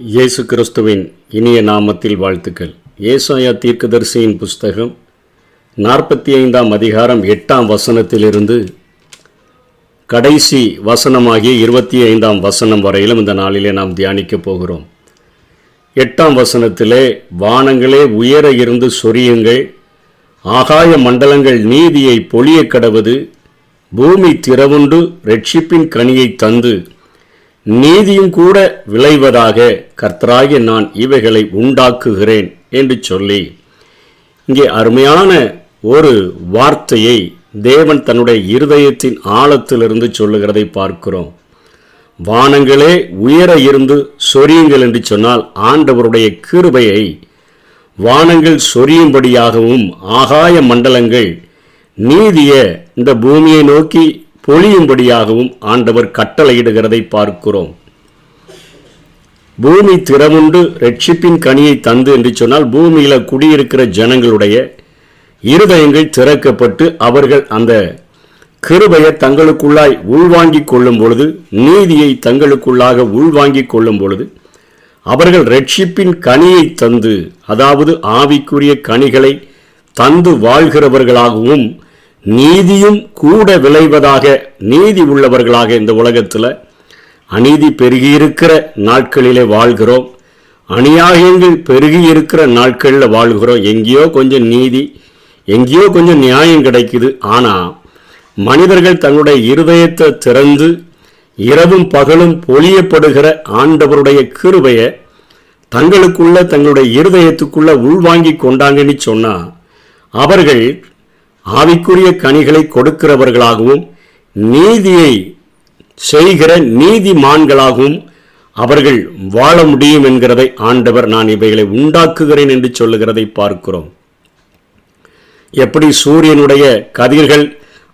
இயேசு கிறிஸ்துவின் இனிய நாமத்தில் வாழ்த்துக்கள். ஏசாயா தீர்க்கதரிசியின் புஸ்தகம் 45ஆம் அதிகாரம் 8ஆம் வசனத்திலிருந்து கடைசி வசனமாகிய 25ஆம் வசனம் வரையிலும் இந்த நாளிலே நாம் தியானிக்கப் போகிறோம். 8ஆம் வசனத்திலே, வானங்களே உயர இருந்து சொரியுங்கள், ஆகாய மண்டலங்கள் நீதியை பொழிய கடவது, பூமி திறவுண்டு இரட்சிப்பின் கனியை தந்து நீதியும் கூட விளைவதாக கர்த்தராகிய நான் இவைகளை உண்டாக்குகிறேன் என்று சொல்லி, இங்கே அருமையான ஒரு வார்த்தையை தேவன் தன்னுடைய இருதயத்தின் ஆழத்திலிருந்து சொல்லுகிறதை பார்க்கிறோம். வானங்களே உயர இருந்து சொரியுங்கள் என்று சொன்னால், ஆண்டவருடைய கிருபையை வானங்கள் சொரியும்படியாகவும் ஆகாய மண்டலங்கள் நீதிய இந்த பூமியை நோக்கி பொழியும்படியாகவும் ஆண்டவர் கட்டளையிடுகிறதை பார்க்கிறோம். பூமி திறமுண்டு இரட்சிப்பின் கனியை தந்து என்று சொன்னால், பூமியில் குடியிருக்கிற ஜனங்களுடைய இருதயங்கள் திறக்கப்பட்டு அவர்கள் அந்த கிருபையை தங்களுக்குள்ளாய் உள்வாங்கிக் கொள்ளும் பொழுது, நீதியை தங்களுக்குள்ளாக உள்வாங்கிக் கொள்ளும் பொழுது, அவர்கள் இரட்சிப்பின் கனியை தந்து, அதாவது ஆவிக்குரிய கனிகளை தந்து வாழ்கிறவர்களாகவும் நீதியும் கூட விளைவதாக, நீதி உள்ளவர்களாக இந்த உலகத்தில் அநீதி பெருகியிருக்கிற நாட்களிலே வாழ்கிறோம். அநியாயங்கள் பெருகியிருக்கிற நாட்களில் வாழ்கிறோம். எங்கேயோ கொஞ்சம் நீதி, எங்கேயோ கொஞ்சம் நியாயம் கிடைக்குது. ஆனால் மனிதர்கள் தன்னுடைய இருதயத்தை திறந்து இரவும் பகலும் பொழியப்படுகிற ஆண்டவருடைய கிருபையை தங்களுக்குள்ள, தங்களுடைய இருதயத்துக்குள்ள உள்வாங்கி கொண்டாங்கன்னு சொன்னால், அவர்கள் ஆவிக்குரிய கனிகளை கொடுக்கிறவர்களாகவும் நீதியை செய்கிற நீதிமான்களாகவும் அவர்கள் வாழ முடியும் என்கிறதை ஆண்டவர் நான் இவைகளை உண்டாக்குகிறேன் என்று சொல்லுகிறதை பார்க்கிறோம். எப்படி சூரியனுடைய கதிர்கள்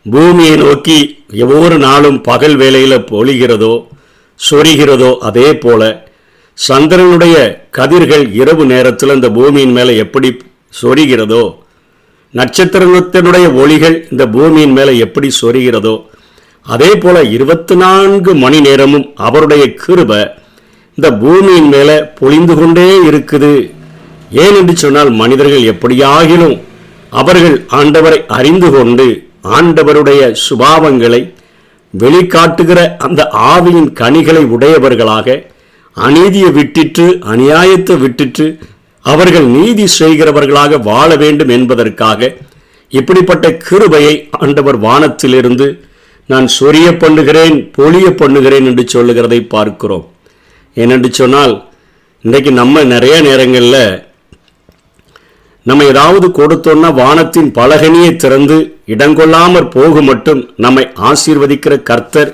பூமியை நோக்கி ஒவ்வொரு நாளும் பகல் வேளையில் பொழிகிறதோ சொரிகிறதோ, அதே போல சந்திரனுடைய கதிர்கள் இரவு நேரத்தில் இந்த பூமியின் மேலே எப்படி சொரிகிறதோ, நட்சத்திரத்தினுடைய ஒளிகள் இந்த பூமியின் மேலே எப்படி சொரிகிறதோ, அதே போல 24 மணி நேரமும் அவருடைய கிருபை இந்த பூமியின் மேலே பொழிந்து கொண்டே இருக்குது. ஏனென்று சொன்னால், மனிதர்கள் எப்படியாகிலும் அவர்கள் ஆண்டவரை அறிந்து கொண்டு ஆண்டவருடைய சுபாவங்களை வெளிக்காட்டுகிற அந்த ஆவியின் கனிகளை உடையவர்களாக அநீதியை விட்டுட்டு, அநியாயத்தை விட்டுட்டு அவர்கள் நீதி செய்கிறவர்களாக வாழ வேண்டும் என்பதற்காக இப்படிப்பட்ட கிருபையை ஆண்டவர் வானத்திலிருந்து நான் சொரிய பண்ணுகிறேன், பொழிய பண்ணுகிறேன் என்று சொல்லுகிறதை பார்க்கிறோம். ஏனென்று சொன்னால், இன்றைக்கு நம்ம நிறைய நேரங்களில் நம்ம ஏதாவது கொடுத்தோன்னா வானத்தின் பலகனியை திறந்து இடங்கொள்ளாமற் போக மட்டும் நம்மை ஆசீர்வதிக்கிற கர்த்தர்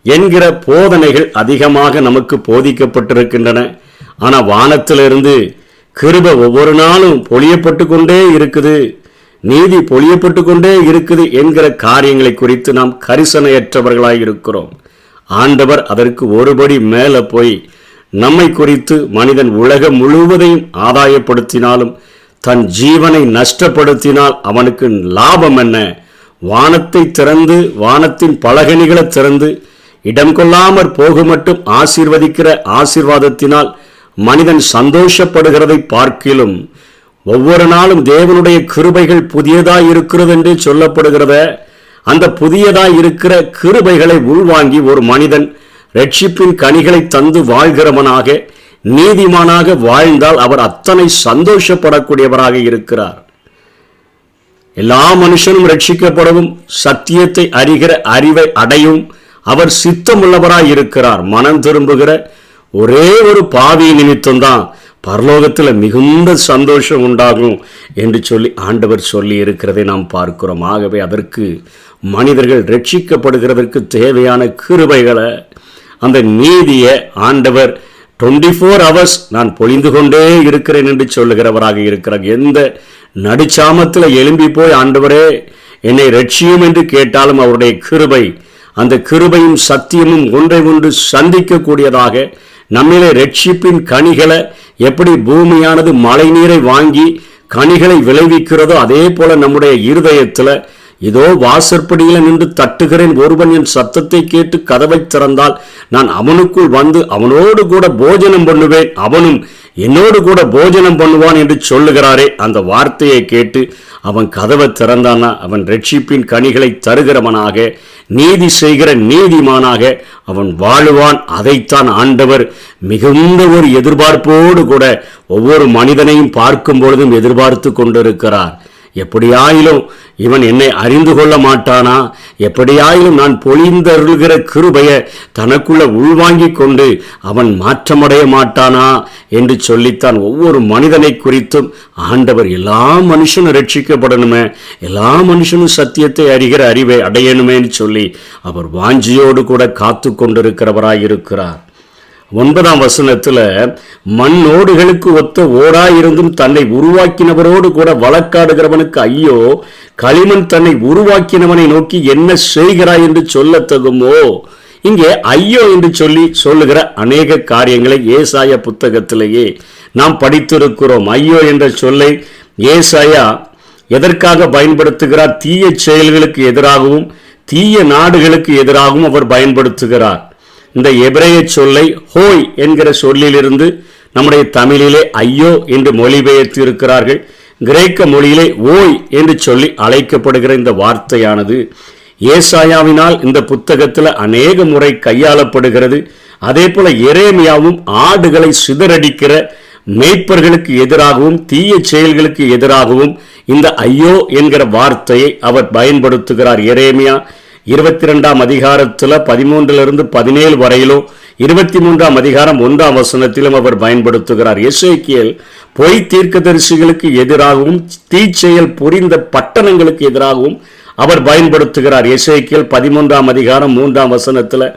என்கிற போதனைகள் அதிகமாக நமக்கு போதிக்கப்பட்டிருக்கின்றன. ஆனால் வானத்திலிருந்து கிருபை ஒவ்வொரு நாளும் பொழியப்பட்டு கொண்டே இருக்குது, நீதி பொழியப்பட்டு கொண்டே இருக்குது என்கிற காரியங்களை குறித்து நாம் கரிசனையற்றவர்களாய் இருக்கிறோம். ஆண்டவர் அதற்கு ஒருபடி மேலே போய் நம்மை குறித்து, மனிதன் உலகம் முழுவதையும் ஆதாயப்படுத்தினாலும் தன் ஜீவனை நஷ்டப்படுத்தினால் அவனுக்கு லாபம் என்ன? வானத்தை திறந்து, வானத்தின் பலகணிகளை திறந்து இடம் கொள்ளாமற் போக மட்டும் ஆசீர்வதிக்கிற ஆசீர்வாதத்தினால் மனிதன் சந்தோஷப்படுகிறதை பார்க்கிலும், ஒவ்வொரு நாளும் தேவனுடைய கிருபைகள் புதியதாய் இருக்கிறது என்று சொல்லப்படுகிறத, அந்த புதியதாய் இருக்கிற கிருபைகளை உள்வாங்கி ஒரு மனிதன் இரட்சிப்பின் கனிகளை தந்து வாழ்கிறவனாக, நீதிமானாக வாழ்ந்தால் அவர் அத்தனை சந்தோஷப்படக்கூடியவராக இருக்கிறார். எல்லா மனுஷனும் ரட்சிக்கப்படவும் சத்தியத்தை அறிகிற அறிவை அடையும் அவர் சித்தமுள்ளவராய் இருக்கிறார். மனம் திரும்புகிற ஒரே ஒரு பாவி நிமித்தம்தான் பரலோகத்தில் மிகுந்த சந்தோஷம் உண்டாகும் என்று சொல்லி ஆண்டவர் சொல்லி இருக்கிறதை நாம் பார்க்கிறோம். ஆகவே அதற்கு மனிதர்கள் ரட்சிக்கப்படுகிறதற்கு தேவையான கிருபைகளை, அந்த நீதியை ஆண்டவர் 24 hours நான் பொழிந்து கொண்டே இருக்கிறேன் என்று சொல்லுகிறவராக இருக்கிறார். எந்த நடுச்சாமத்தில் எழும்பி போய் ஆண்டவரே என்னை ரட்சியும் என்று கேட்டாலும் அவருடைய கிருபை, அந்த கிருபையும் சத்தியமும் ஒன்றை ஒன்று சந்திக்கக்கூடியதாக நம்மிலே ரட்சிப்பின் கனிகளை, எப்படி பூமியானது மழை நீரை வாங்கி கனிகளை விளைவிக்கிறதோ அதே போல நம்முடைய இருதயத்தில் இதோ வாசற்படியில நின்று தட்டுகிறேன், ஒருவன் என் சத்தத்தை கேட்டு கதவை திறந்தால் நான் அவனுக்குள் வந்து அவனோடு கூட போஜனம் பண்ணுவேன், அவனும் என்னோடு கூட போஜனம் பண்ணுவான் என்று சொல்லுகிறாரே. அந்த வார்த்தையை கேட்டு அவன் கதவை திறந்தானா அவன் ரட்சிப்பின் கனிகளை தருகிறவனாக, நீதி செய்கிற நீதிமானாக அவன் வாழுவான். அதைத்தான் ஆண்டவர் மிகுந்த ஒரு எதிர்பார்ப்போடு கூட ஒவ்வொரு மனிதனையும் பார்க்கும் பொழுதும் எதிர்பார்த்து கொண்டிருக்கிறார். எப்படியாயிலும் இவன் என்னை அறிந்து கொள்ள மாட்டானா, எப்படியாயிலும் நான் பொழிந்தருளுகிற கிருபையை தனக்குள்ள உள்வாங்கிக் கொண்டு அவன் மாற்றமடைய மாட்டானா என்று சொல்லித்தான் ஒவ்வொரு மனிதனை குறித்தும் ஆண்டவர் எல்லா மனுஷனும் ரட்சிக்கப்படணுமே, எல்லா மனுஷனும் சத்தியத்தை அறிகிற அறிவை அடையணுமேன்னு சொல்லி அவர் வாஞ்சியோடு கூட காத்து கொண்டிருக்கிறவராயிருக்கிறார். 9ஆம் வசனத்துல, மண்ணோடுகளுக்கு ஒத்த ஓடாயிருந்தும் தன்னை உருவாக்கினவரோடு கூட வழக்காடுகிறவனுக்கு ஐயோ, களிமண் தன்னை உருவாக்கினவனை நோக்கி என்ன செய்கிறாய் என்று சொல்ல தகுமோ. இங்கே ஐயோ என்று சொல்லுகிற அநேக காரியங்களை ஏசாயா புத்தகத்திலேயே நாம் படித்திருக்கிறோம். ஐயோ என்ற சொல்லை ஏசாயா எதற்காக பயன்படுத்துகிறார்? தீய செயல்களுக்கு எதிராகவும் தீய நாடுகளுக்கு எதிராகவும் அவர் பயன்படுத்துகிறார். இந்த எபிரேய சொல்லை ஹோய் என்கிற சொல்லிலிருந்து நம்முடைய தமிழிலே ஐயோ என்று மொழிபெயர்த்து இருக்கிறார்கள். கிரேக்க மொழியிலே ஓய் என்று சொல்லி அழைக்கப்படுகிற இந்த வார்த்தையானது ஏசாயாவினால் இந்த புத்தகத்தில் அநேக முறை கையாளப்படுகிறது. அதே போல எரேமியாவும் ஆடுகளை சிதறடிக்கிற மேய்ப்பர்களுக்கு எதிராகவும் தீய செயல்களுக்கு எதிராகவும் இந்த ஐயோ என்கிற வார்த்தையை அவர் பயன்படுத்துகிறார். எரேமியா 22ஆம் அதிகாரத்தில் 13-17 வரையிலும் 23ஆம் அதிகாரம் 1ஆம் வசனத்திலும் அவர் பயன்படுத்துகிறார். எசேக்கியேல் பொய் தீர்க்கதரிசிகளுக்கு எதிராகவும் தீச்செயல் புரிந்த பட்டணங்களுக்கு எதிராகவும் அவர் பயன்படுத்துகிறார். எசேக்கியேல் 13ஆம் அதிகாரம் 3ஆம் வசனத்தில்,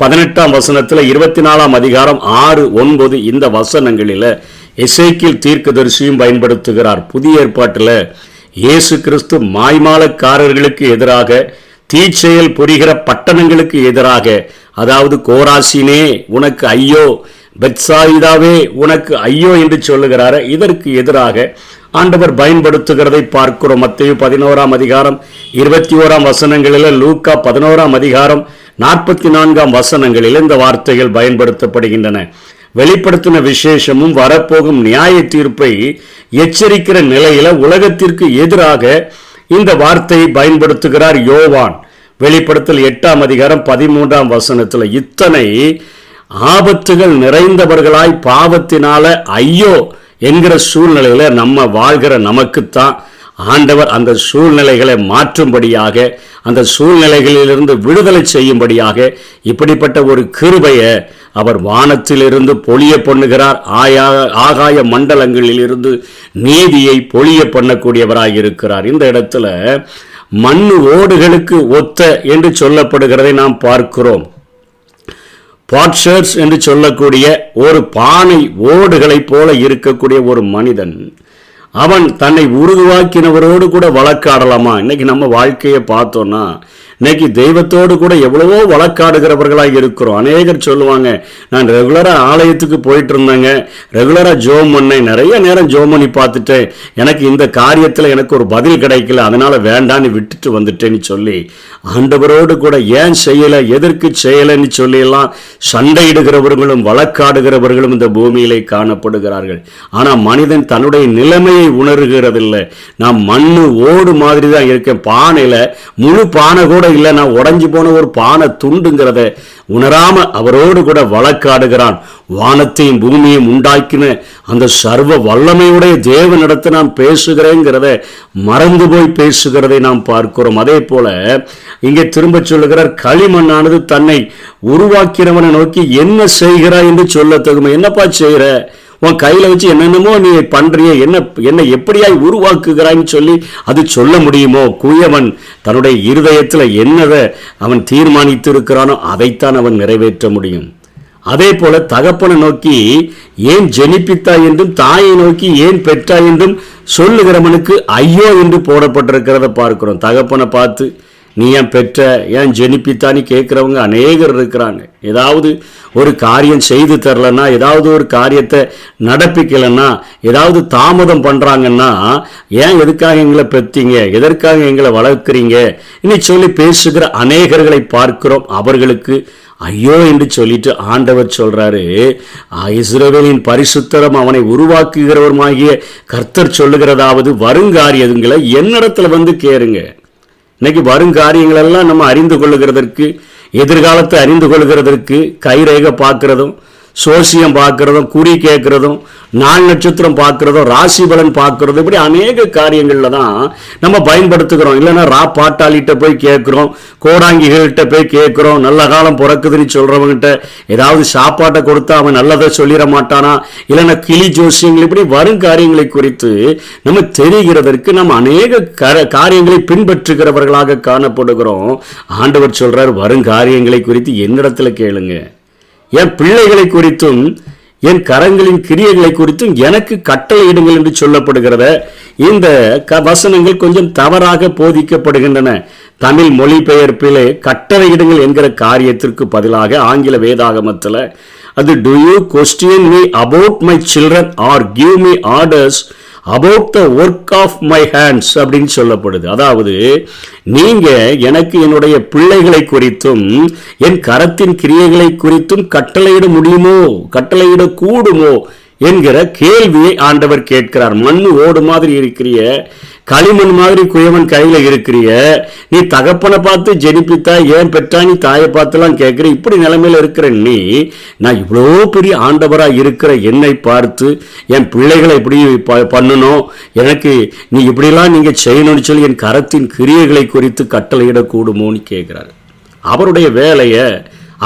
18ஆம் வசனத்தில், 24ஆம் அதிகாரம் 6, 9 இந்த வசனங்களில் எசேக்கியேல் தீர்க்கதரிசியும் பயன்படுத்துகிறார். புதிய ஏற்பாட்டில் இயேசு கிறிஸ்து மாய்மாலக்காரர்களுக்கு எதிராக தீச்செயல் புரிகிற பட்டணங்களுக்கு எதிராக, அதாவது கோராசினே உனக்கு ஐயோ, பெத்சாயிதாவே உனக்கு ஐயோ என்று சொல்லுகிறார, இதற்கு எதிராக ஆண்டவர் பயன்படுத்துகிறதை பார்க்கிறோம். மத்தேயு 11ஆம் அதிகாரம் 21ஆம் வசனங்களில், லூக்கா 11ஆம் அதிகாரம் 44ஆம் வசனங்களில் இந்த வார்த்தைகள் பயன்படுத்தப்படுகின்றன. வெளிப்படுத்தின விசேஷமும் வரப்போகும் நியாய தீர்ப்பை எச்சரிக்கிற நிலையில உலகத்திற்கு எதிராக இந்த வார்த்தையை பயன்படுத்துகிறார் யோவான். வெளிப்படுத்தல் 8ஆம் அதிகாரம் 13ஆம் வசனத்தில், இத்தனை ஆபத்துகள் நிறைந்தவர்களாய் பாவத்தினால ஐயோ என்கிற சூழ்நிலையில நம்ம வாழ்கிற நமக்குத்தான் ஆண்டவர் அந்த சூழ்நிலைகளை மாற்றும்படியாக, அந்த சூழ்நிலைகளிலிருந்து விடுதலை செய்யும்படியாக இப்படிப்பட்ட ஒரு கிருபையை அவர் வானத்திலிருந்து பொழிய பண்ணுகிறார். ஆகாய மண்டலங்களில் இருந்து நீதியை பொழிய பண்ணக்கூடியவராய் இருக்கிறார். இந்த இடத்துல மண்ணு ஓடுகளுக்கு ஒத்த என்று சொல்லப்படுகிறதை நாம் பார்க்கிறோம். பாட்ஷர்ஸ் என்று சொல்லக்கூடிய ஒரு பானை ஓடுகளைப் போல இருக்கக்கூடிய ஒரு மனிதன், அவன் தன்னை உருவாக்கினவரோடு கூட வழக்காடலாமா? இன்னைக்கு நம்ம வாழ்க்கையை பார்த்தோம்னா இன்னைக்கு தெய்வத்தோடு கூட எவ்வளவோ வழக்காடுகிறவர்களாக இருக்கிறோம். அநேகர் சொல்லுவாங்க, நான் ரெகுலராக ஆலயத்துக்கு போயிட்டு இருந்தேங்க, ரெகுலராக ஜோம் பண்ணேன், நிறைய நேரம் ஜோம் பண்ணி பார்த்துட்டேன், எனக்கு இந்த காரியத்தில் எனக்கு ஒரு பதில் கிடைக்கல, அதனால வேண்டான்னு விட்டுட்டு வந்துட்டேன்னு சொல்லி ஆண்டவரோடு கூட ஏன் செய்யலை, எதற்கு செய்யலைன்னு சொல்லியெல்லாம் சண்டையிடுகிறவர்களும் வழக்காடுகிறவர்களும் இந்த பூமியிலே காணப்படுகிறார்கள். ஆனால் மனிதன் தன்னுடைய நிலைமையை உணர்கிறதில்லை. நான் மண்ணு ஓடு மாதிரி தான் இருக்கேன், பானையில முழு பானை கூட இல்லை, நான் உடைஞ்சு போன ஒரு பானை துண்டுங்கிறத உணராம அவரோடு கூட வழக்காடுகிறான். வானத்தையும் பூமியையும் உண்டாக்கின அந்த சர்வ வல்லமையுடைய தேவனிடத்தை நான் பேசுகிறேங்கிறத மறந்து போய் பேசுகிறதை நாம் பார்க்கிறோம். அதே போல இங்கே திரும்ப சொல்லுகிறார், களிமண்ணானது தன்னை உருவாக்கிறவனை நோக்கி என்ன செய்கிறாய் என்று சொல்ல தகுமை. என்னப்பா செய்கிற, உன் கையில வச்சு என்னென்னமோ நீ பண்றிய, என்ன எப்படியாய் உருவாக்குகிறான்னு சொல்லி அது சொல்ல முடியுமோ? குயவன் தன்னுடைய இருதயத்தில் என்னதை அவன் தீர்மானித்து இருக்கிறானோ அதைத்தான் அவன் நிறைவேற்ற முடியும். அதே போல தகப்பனை நோக்கி ஏன் ஜெனிப்பித்தாய் என்றும் தாயை நோக்கி ஏன் பெற்றாய் என்றும் சொல்லுகிறவனுக்கு ஐயோ என்று போடப்பட்டிருக்கிறத பார்க்கிறோம். தகப்பனை பார்த்து நீ ஏன் பெற்ற, ஏன் ஜெனிப்பித்தான்னு கேட்குறவங்க அநேகர் இருக்கிறாங்க. ஏதாவது ஒரு காரியம் செய்து தரலன்னா, ஏதாவது ஒரு காரியத்தை நடப்பிக்கலைன்னா, ஏதாவது தாமதம் பண்ணுறாங்கன்னா, ஏன் எதுக்காக எங்களை பெற்றீங்க, எதற்காக எங்களை வளர்க்குறீங்க இன்னைக்கு சொல்லி பேசுகிற அநேகர்களை பார்க்கிறோம். அவர்களுக்கு ஐயோ என்று சொல்லிட்டு ஆண்டவர் சொல்றாரு, இஸ்ரவேலின் பரிசுத்தரம் அவனை உருவாக்குகிறவருமாகிய கர்த்தர் சொல்லுகிறதாவது, வருங்காரியங்களை என்னிடத்துல வந்து கேளுங்க. இன்னைக்கு வருங்காரியங்களெல்லாம் நம்ம அறிந்து கொள்ளுகிறதற்கு, எதிர்காலத்தை அறிந்து கொள்ளுகிறதற்கு கைரேகை பார்க்கிறதும், சோசியம் பார்க்கிறதும், குறி கேட்கறதும், நாள் நட்சத்திரம் பார்க்கிறதும், ராசி பலன் பார்க்கிறதும், இப்படி அநேக காரியங்கள்ல தான் நம்ம பயன்படுத்துகிறோம். இல்லைன்னா பாட்டாளிகிட்ட போய் கேட்கிறோம், கோடாங்கிகள்கிட்ட போய் கேட்கிறோம். நல்ல காலம் பிறக்குதுன்னு சொல்றவங்கிட்ட ஏதாவது சாப்பாட்டை கொடுத்தா அவன் நல்லதை சொல்லிட மாட்டானா, இல்லைன்னா கிளி ஜோசியங்கள், இப்படி வரும் காரியங்களை குறித்து நம்ம தெரிகிறதற்கு நம்ம அநேக காரியங்களை பின்பற்றுகிறவர்களாக காணப்படுகிறோம். ஆண்டவர் சொல்றார், வரும் காரியங்களை குறித்து என்னிடத்துல கேளுங்க. என் பிள்ளைகளை குறித்தும் என் கரங்களின் கிரியைகளை குறித்தும் எனக்கு கட்டளையிடுங்கள் என்று சொல்லப்படுகிறத இந்த வசனங்கள் கொஞ்சம் தவறாக போதிக்கப்படுகின்றன. தமிழ் மொழிபெயர்ப்பிலே கட்டளையிடுங்கள் என்கிற காரியத்திற்கு பதிலாக ஆங்கில வேதாகமத்தில் அது do you question me about my children or give me orders about the work of my hands அப்படின்னு சொல்லப்படுது. அதாவது நீங்க எனக்கு என்னுடைய பிள்ளைகளை குறித்தும் என் கரத்தின் கிரியைகளை குறித்தும் கட்டளையிட முடியுமோ, கட்டளையிட கூடுமோ என்கிற கேள்வியை ஆண்டவர் கேட்கிறார். மண்ணு ஓடு மாதிரி இருக்கிறிய, களிமண் மாதிரி குயவன் கையில இருக்கிறிய, நீ தகப்பனை பார்த்து ஜெனிப்பித்தா, ஏன் பெற்றா, நீ தாயை பார்த்துலாம் கேட்கிற, இப்படி நிலைமையில இருக்கிற நீ, நான் இவ்வளோ பெரிய ஆண்டவரா இருக்கிற என்னை பார்த்து என் பிள்ளைகளை இப்படி பண்ணணும், எனக்கு நீ இப்படிலாம் நீங்க செய்யணும்னு சொல்லி என் கரத்தின் கிரியைகளை குறித்து கட்டளையிடக்கூடுமோன்னு கேட்கிறார். அவருடைய வேலையை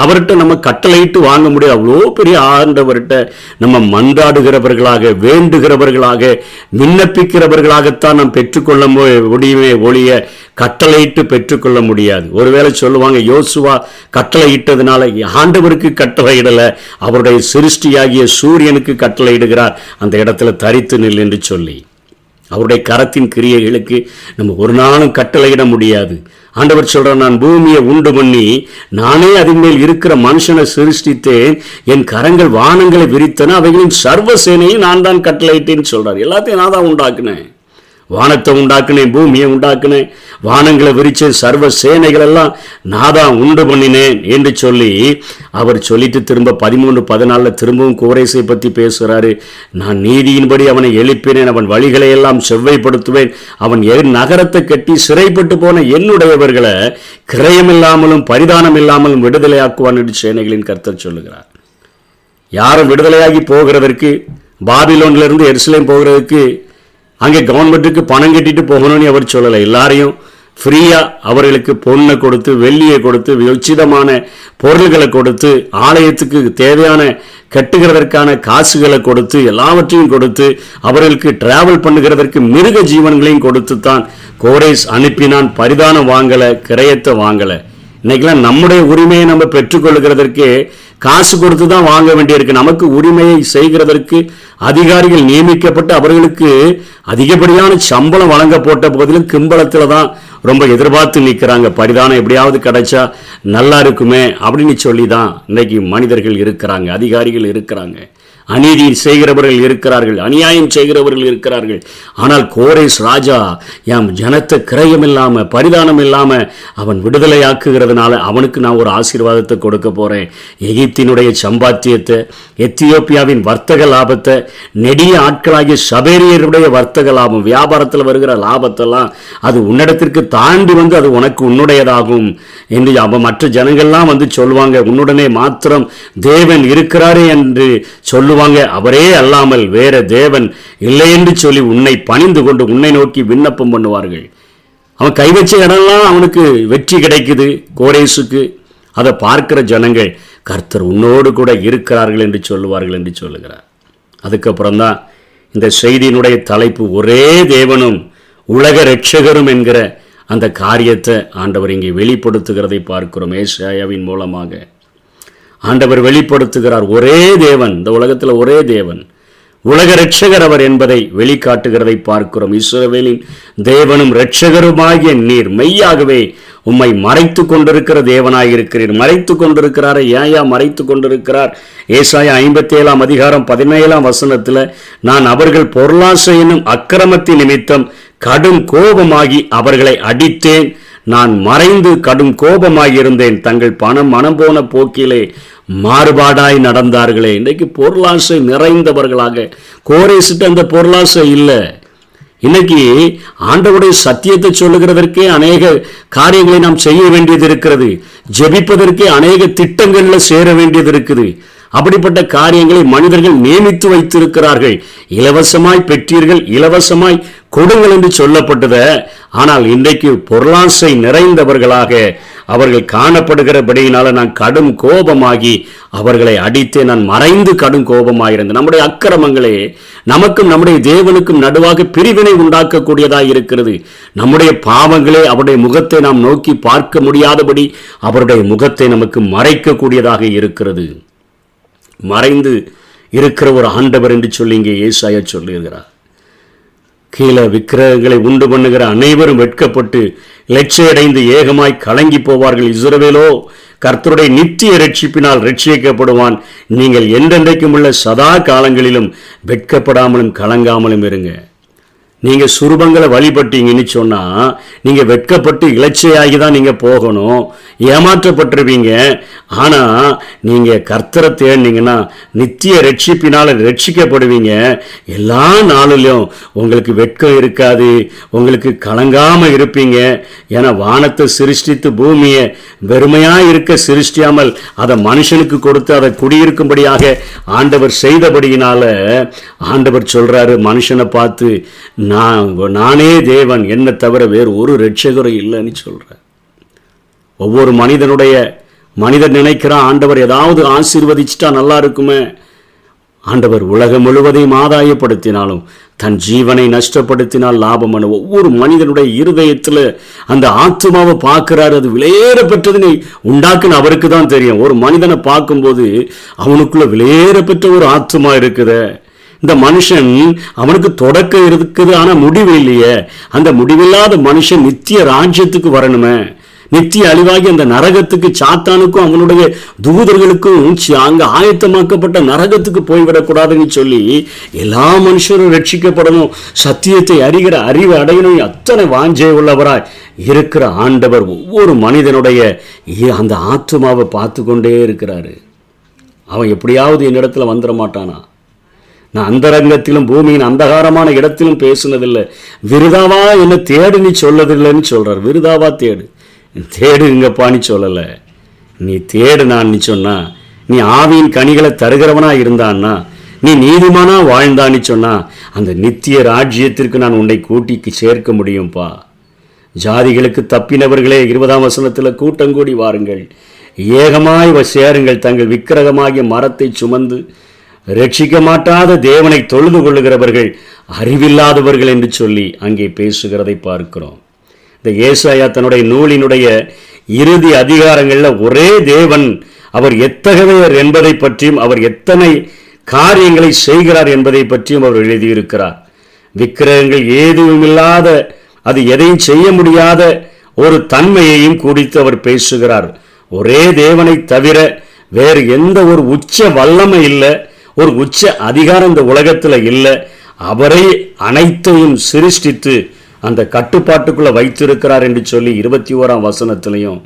அவர்கிட்ட நம்ம கட்டளையிட்டு வாங்க முடியாது. அவ்வளோ பெரிய ஆண்டவர்கிட்ட நம்ம மன்றாடுகிறவர்களாக, வேண்டுகிறவர்களாக, விண்ணப்பிக்கிறவர்களாகத்தான் நாம் பெற்றுக்கொள்ள முடியுமே ஒழிய கட்டளையிட்டு பெற்றுக்கொள்ள முடியாது. ஒருவேளை சொல்லுவாங்க, யோசுவா கட்டளையிட்டதுனால ஆண்டவருக்கு கட்டளையிடலை, அவருடைய சிருஷ்டியாகிய சூரியனுக்கு கட்டளையிடுகிறார், அந்த இடத்துல தரித்து நில் என்று சொல்லி. அவருடைய கரத்தின் கிரியைகளுக்கு நம்ம ஒரு நாளும் கட்டளையிட முடியாது. ஆண்டவர் சொல்றார், நான் பூமியை உண்டு பண்ணி நானே அதன் மேல் இருக்கிற மனுஷனை சிருஷ்டித்தேன், என் கரங்கள் வானங்களை விரித்தன, அவைகளின் சர்வ சேனையை நான் தான் கட்டளையிட்டேன்னு சொல்றார். எல்லாத்தையும் நான் தான் உண்டாக்குனேன், வானத்தை உண்டாக்குனேன், பூமியை உண்டாக்குனேன், வானங்களை விரிச்ச சர்வ சேனைகள் எல்லாம் நான் தான் உண்டு பண்ணினேன் என்று சொல்லி அவர் சொல்லிட்டு திரும்ப 13:14 திரும்பவும் கோரேசை பற்றி பேசுகிறாரு. நான் நீதியின்படி அவனை எழுப்பினேன், அவன் வழிகளை எல்லாம் செவ்வைப்படுத்துவேன், அவன் நகரத்தை கட்டி சிறைப்பட்டு போன என்னுடையவர்களை கிரயமில்லாமலும் பரிதானம் இல்லாமலும் விடுதலையாக்குவான் என்று சேனைகளின் கர்த்தர் சொல்லுகிறார். யாரும் விடுதலையாகி போகிறதற்கு, பாபிலோன்லேருந்து எருசலேம் போகிறதுக்கு அங்கே கவர்மெண்ட்டுக்கு பணம் கட்டிட்டு போகணும்னு அவர் சொல்லலை. எல்லாரையும் ஃப்ரீயா அவர்களுக்கு பொண்ணை கொடுத்து, வெள்ளியை கொடுத்து, உச்சிதமான பொருள்களை கொடுத்து, ஆலயத்துக்கு தேவையான கட்டுகிறதற்கான காசுகளை கொடுத்து, எல்லாவற்றையும் கொடுத்து, அவர்களுக்கு டிராவல் பண்ணுகிறதற்கு மிருக ஜீவன்களையும் கொடுத்து தான் கோரேஸ் அனுப்பினான். பரிதானம் வாங்கலை, கிரயத்தை வாங்கலை. இன்னைக்கெல்லாம் நம்முடைய உரிமையை நம்ம பெற்றுக்கொள்கிறதற்கு காசு கொடுத்து தான் வாங்க வேண்டியிருக்கு. நமக்கு உரிமையை செய்கிறதற்கு அதிகாரிகள் நியமிக்கப்பட்டு அவர்களுக்கு அதிகப்படியான சம்பளம் வழங்க போட்ட போதிலும் கிம்பளத்தில் தான் ரொம்ப எதிர்பார்த்து நிற்கிறாங்க. பரிதானம் எப்படியாவது கிடைச்சா நல்லா இருக்குமே அப்படின்னு சொல்லி தான் இன்னைக்கு மனிதர்கள் இருக்கிறாங்க, அதிகாரிகள் இருக்கிறாங்க, அநீதி செய்கிறவர்கள் இருக்கிறார்கள், அநியாயம் செய்கிறவர்கள் இருக்கிறார்கள். ஆனால் கோரேஸ் ராஜா என் ஜனத்தை கிரயம் இல்லாமல், பரிதானம் இல்லாமல் அவன் விடுதலையாக்குகிறதுனால அவனுக்கு நான் ஒரு ஆசீர்வாதத்தை கொடுக்க போகிறேன். எகிப்தினுடைய சம்பாத்தியத்தை, எத்தியோப்பியாவின் வர்த்தக லாபத்தை, நெடிய ஆட்களாகிய சபேரியருடைய வர்த்தக லாபம், வியாபாரத்தில் வருகிற லாபத்தெல்லாம் அது உன்னிடத்திற்கு தாண்டி வந்து அது உனக்கு உன்னுடையதாகும் என்று மற்ற ஜனங்கள்லாம் வந்து சொல்லுவாங்க. உன்னுடனே மாத்திரம் தேவன் இருக்கிறாரே என்று சொல்லுவாங்க. அவரே அல்லாமல் வேற தேவன் இல்லை என்று சொல்லி உன்னை பணிந்து கொண்டு உன்னை நோக்கி விண்ணப்பம் பண்ணுவார்கள். அவன் கை வச்ச இடம்லாம் அவனுக்கு வெற்றி கிடைக்குது கோரேசுக்கு. அதை பார்க்கிற ஜனங்கள் கர்த்தர் உன்னோடு கூட இருக்கிறார்கள் என்று சொல்லுவார்கள் என்று சொல்லுகிறார். அதுக்கப்புறம் தான் இந்த செய்தியினுடைய தலைப்பு, ஒரே தேவனும் உலக இரட்சகரும் என்கிற அந்த காரியத்தை ஆண்டவர் இங்கே வெளிப்படுத்துகிறதை பார்க்கிறோம். ஏசாயாவின் மூலமாக ஆண்டவர் வெளிப்படுத்துகிறார். ஒரே தேவன், இந்த உலகத்தில் ஒரே தேவன், உலக இரட்சகர் அவர் என்பதை வெளிக்காட்டுகிறதை பார்க்கிறோம். இஸ்ரவேலின் தேவனும் இரட்சகருமாகிய நீர் மெய்யாகவே உம்மை மறைத்து கொண்டிருக்கிற தேவனாயிருக்கிறீர். மறைத்து கொண்டிருக்கிறார. ஏயா மறைத்து கொண்டிருக்கிறார்? ஏசாயா 57:17 நான் அவர்கள் பொருளாசை என்னும் அக்கிரமத்தின் நிமித்தம் கடும் கோபமாகி அவர்களை அடித்தேன். நான் மறைந்து கடும் கோபமாயிருந்தேன். தங்கள் மனம் போன போக்கிலே மாறுபாடாய் நடந்தார்களே. இன்றைக்கு பொருளாசை நிறைந்தவர்களாக. கோரேசிட்டு அந்த பொருளாசை இல்லை. இன்னைக்கு ஆண்டவருடைய சத்தியத்தை சொல்லுகிறதற்கே அநேக காரியங்களை நாம் செய்ய வேண்டியது இருக்கிறது. ஜெபிப்பதற்கே அநேக திட்டங்கள்ல சேர வேண்டியது இருக்குது. அப்படிப்பட்ட காரியங்களை மனிதர்கள் நியமித்து வைத்திருக்கிறார்கள். இலவசமாய் பெற்றீர்கள், இலவசமாய் கொடுங்கள் என்று சொல்லப்பட்டத. ஆனால் இன்றைக்கு பொருளாசை நிறைந்தவர்களாக அவர்கள் காணப்படுகிறபடியினால நான் கடும் கோபமாகி அவர்களை அடித்தே. நான் மறைந்து கடும் கோபமாயிருந்தேன். நம்முடைய அக்கிரமங்களே நமக்கும் நம்முடைய தேவனுக்கும் நடுவாக பிரிவினை உண்டாக்கக்கூடியதாக இருக்கிறது. நம்முடைய பாவங்களே அவருடைய முகத்தை நாம் நோக்கி பார்க்க முடியாதபடி அவருடைய முகத்தை நமக்கு மறைக்கக்கூடியதாக இருக்கிறது. மறைந்து இருக்கிற ஒரு ஆண்டவர் என்று சொல்லி இங்கே ஏசாயா சொல்லுகிறார். கீழே விக்கிரகங்களை உண்டு பண்ணுகிற அனைவரும் வெட்கப்பட்டு இலட்சையடைந்து ஏகமாய் கலங்கி போவார்கள். இஸ்ரவேலோ கர்த்தருடைய நித்திய ரட்சிப்பினால் ரட்சிக்கப்படுவான். நீங்கள் என்றென்றைக்கும் உள்ள சதா காலங்களிலும் வெட்கப்படாமலும் கலங்காமலும் இருங்க. நீங்க சுரூபங்களை வழிபட்டீங்கன்னு சொன்னா நீங்க வெட்கப்பட்டு இலட்சையாகி தான் நீங்க போகணும். ஏமாற்றப்பட்டிருவீங்க. ஆனா நீங்க கர்த்தரை தேடினீங்கன்னா நித்திய ரட்சிப்பினால ரட்சிக்கப்படுவீங்க. எல்லா நாளிலும் உங்களுக்கு வெட்கம் இருக்காது, உங்களுக்கு கலங்காம இருப்பீங்க. ஏன்னா வானத்தை சிருஷ்டித்து பூமியை வெறுமையா இருக்க சிருஷ்டியாமல் அதை மனுஷனுக்கு கொடுத்து அதை குடியிருக்கும்படியாக ஆண்டவர் செய்தபடியினால ஆண்டவர் சொல்றாரு, மனுஷனை பார்த்து நானே தேவன், என்ன தவிர வேறு ஒரு இரட்சகரும் இல்லைன்னு சொல்ற. ஒவ்வொரு மனிதன் நினைக்கிறான் ஆண்டவர் ஏதாவது ஆசீர்வதிச்சுட்டா நல்லா இருக்குமே. ஆண்டவர் உலகம் முழுவதையும் ஆதாயப்படுத்தினாலும் தன் ஜீவனை நஷ்டப்படுத்தினால் லாபம். ஒவ்வொரு மனிதனுடைய இருதயத்தில் அந்த ஆத்மாவை பார்க்கிறாரு. அது விலையேற பெற்றதுன்னு உண்டாக்குன்னு அவருக்கு தான் தெரியும். ஒரு மனிதனை பார்க்கும்போது அவனுக்குள்ள விலையேற பெற்ற ஒரு ஆத்மா இருக்குது. இந்த மனுஷன் அவனுக்கு தொடக்கம் இருக்குது, ஆனா முடிவு இல்லையே. அந்த முடிவில்லாத மனுஷன் நித்திய ராஜ்யத்துக்கு வரணுமே. நித்திய அழிவாகி அந்த நரகத்துக்கு, சாத்தானுக்கும் அவனுடைய தூதர்களுக்கும் அங்க ஆயத்தமாக்கப்பட்ட நரகத்துக்கு போய்விடக்கூடாதுன்னு சொல்லி எல்லா மனுஷரும் ரட்சிக்கப்படணும், சத்தியத்தை அறிகிற அறிவு அடையணும். அத்தனை வாஞ்சை உள்ளவராய் இருக்கிற ஆண்டவர் ஒவ்வொரு மனிதனுடைய அந்த ஆத்மாவை பார்த்து கொண்டே இருக்கிறாரு. அவன் எப்படியாவது என்னிடத்துல வந்துட மாட்டானா? நான் அந்தரங்கத்திலும் பூமியின் அந்தகாரமான இடத்திலும் பேசுனதில்லை. விருதாவா என்ன தேடு நீ சொல்லதில்லைன்னு சொல்றார். விருதாவா தேடுங்கப்பான்னு சொல்லலை. நீ தேடு நான் நீ சொன்னா, நீ ஆவியின் கனிகளை தருகிறவனா இருந்தான்னா, நீ நீதிமானா வாழ்ந்தான்னு சொன்னா அந்த நித்திய ராஜ்யத்திற்கு நான் உன்னை கூட்டிக்கு சேர்க்க முடியும்பா. ஜாதிகளுக்கு தப்பினவர்களே 20 கூட்டங்கூடி வாருங்கள், ஏகமாய் சேருங்கள். தங்கள் விக்கிரகமாகிய மரத்தை சுமந்து ரட்சிக்க மாட்டாத தேவனை தொழுது கொள்ளுகிறவர்கள் அறிவில்லாதவர்கள் என்று சொல்லி அங்கே பேசுகிறதை பார்க்கிறோம். இந்த ஏசாயா தன்னுடைய நூலினுடைய இறுதி அதிகாரங்களில் ஒரே தேவன், அவர் எத்தகையவர் என்பதை பற்றியும் அவர் எத்தனை காரியங்களை செய்கிறார் என்பதை பற்றியும் அவர் எழுதியிருக்கிறார். விக்கிரகங்கள் ஏதுமில்லாத, அது எதையும் செய்ய முடியாத ஒரு தன்மையையும் குறித்து அவர் பேசுகிறார். ஒரே தேவனை தவிர வேறு எந்த ஒரு உச்ச வல்லமை இல்லை, ஒரு உச்ச அதிகாரம் இந்த உலகத்தில் இல்லை. அவரை அனைத்தையும் சிருஷ்டித்து அந்த கட்டுப்பாட்டுக்குள்ள வைத்திருக்கிறார் என்று சொல்லி 21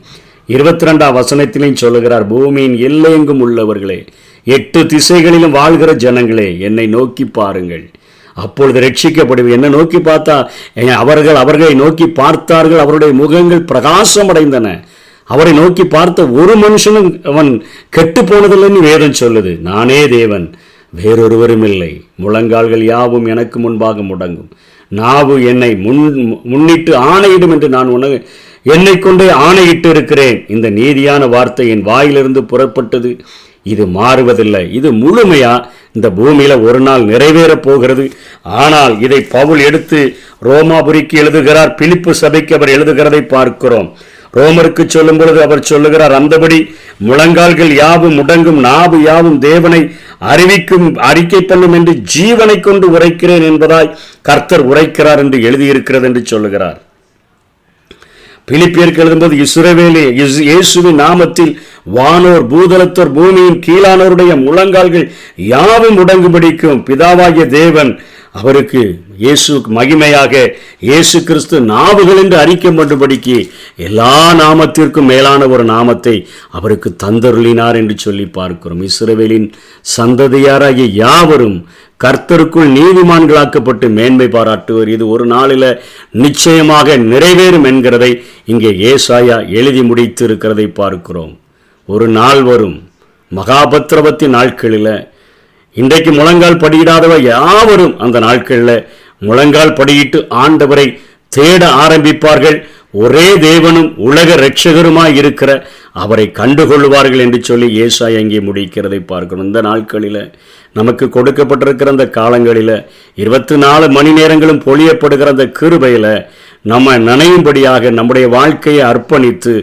22 சொல்லுகிறார். பூமியின் எல்லையெங்கும் உள்ளவர்களே, 8 திசைகளிலும் வாழ்கிற ஜனங்களே, என்னை நோக்கி பாருங்கள், அப்பொழுது ரட்சிக்கப்படுவது. என்னை நோக்கி பார்த்தா அவர்களை நோக்கி பார்த்தார்கள், அவருடைய முகங்கள் பிரகாசம் அடைந்தன. அவரை நோக்கி பார்த்த ஒரு மனுஷனும் அவன் கெட்டு போனதில்லைன்னு வேதம் சொல்லுது. நானே தேவன், வேறொருவரும் இல்லை. முழங்கால்கள் யாவும் எனக்கு முன்பாக முடங்கும், நாவு என்னை முன்னிட்டு ஆணையிடும் என்று நான் என்னை கொண்டே ஆணையிட்டு இருக்கிறேன். இந்த நீதியான வார்த்தை என் வாயிலிருந்து புறப்பட்டது, இது மாறுவதில்லை. இது முழுமையா இந்த பூமியில ஒரு நாள் நிறைவேறப் போகிறது. ஆனால் இதை பவுல் எடுத்து ரோமாபுரிக்கு எழுதுகிறார். பிலிப்பு சபைக்கு அவர் எழுதுகிறதை பார்க்கிறோம். ரோமருக்கு சொல்லும் பொழுது அவர் சொல்லுகிறார், அந்தபடி முழங்கால்கள் யாவும் முடங்கும், நாவு யாவும் தேவனை அறிக்கை பண்ணும் என்று ஜீவனை கொண்டு உரைக்கிறேன் என்பதாய் கர்த்தர் உரைக்கிறார் என்று எழுதியிருக்கிறது என்று சொல்லுகிறார். பிலிப்பியருக்கு எழுதும்போது இஸ்ரவேலே இயேசுவின் நாமத்தில் வானோர் பூதலத்தோர் பூமியின் கீழானோருடைய முழங்கால்கள் யாவும் முடங்கும்படிக்கும் பிதாவாகிய தேவன் அவருக்கு இயேசு மகிமையாக இயேசு கிறிஸ்து நாவுகள் என்று அறிக்கை பண்ணும்படிக்கு எல்லா நாமத்திற்கும் மேலான ஒரு நாமத்தை அவருக்கு தந்தருளினார் என்று சொல்லி பார்க்கிறோம். இஸ்ரவேலின் சந்ததியாராகிய யாவரும் கர்த்தருக்குள் நீதிமான்களாக்கப்பட்டு மேன்மை பாராட்டுவர். இது ஒரு நாளில் நிச்சயமாக நிறைவேறும் என்கிறதை இங்கே ஏசாயா எழுதி முடித்து இருக்கிறதை பார்க்கிறோம். ஒரு நாள் வரும், மகாபத்ரவத்தின் நாட்களில் இன்றைக்கு முழங்கால் படியிடாதவ யாவரும் அந்த நாட்களில் முழங்கால் படியிட்டு ஆண்டவரை தேட ஆரம்பிப்பார்கள். ஒரே தேவனும் உலக இரட்சகருமாய் இருக்கிற அவரை கண்டுகொள்வார்கள் என்று சொல்லி ஏசாயா இங்கே முடிக்கிறதை பார்க்கணும். இந்த நாட்களில் நமக்கு கொடுக்கப்பட்டிருக்கிற அந்த காலங்களில் 24 மணி நேரங்களும் பொழியப்படுகிற அந்த கிருபையில் நம்ம நினையும்படியாக நம்முடைய வாழ்க்கையை அர்ப்பணித்து,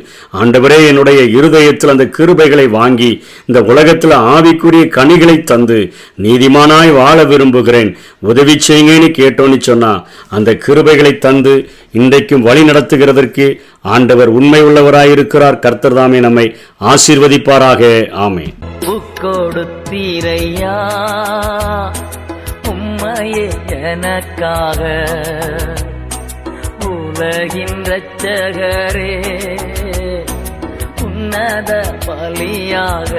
ஆண்டவரே என்னுடைய இருதயத்தில் அந்த கிருபைகளை வாங்கி இந்த உலகத்தில் ஆவிக்குரிய கனிகளை தந்து நீதிமானாய் வாழ விரும்புகிறேன், உதவி செய்யுங்கன்னு கேட்டோன்னு சொன்னா அந்த கிருபைகளை தந்து இன்றைக்கும் வழி நடத்துகிறதற்கு ஆண்டவர் உண்மை உள்ளவராயிருக்கிறார். கர்த்தர் தாமே நம்மை ஆசீர்வதிப்பாராக. ஆமென். கொடுத்தீரையா உம்மையே எனக்காக, உலகின் இரட்சகரே உன்னத பலியாக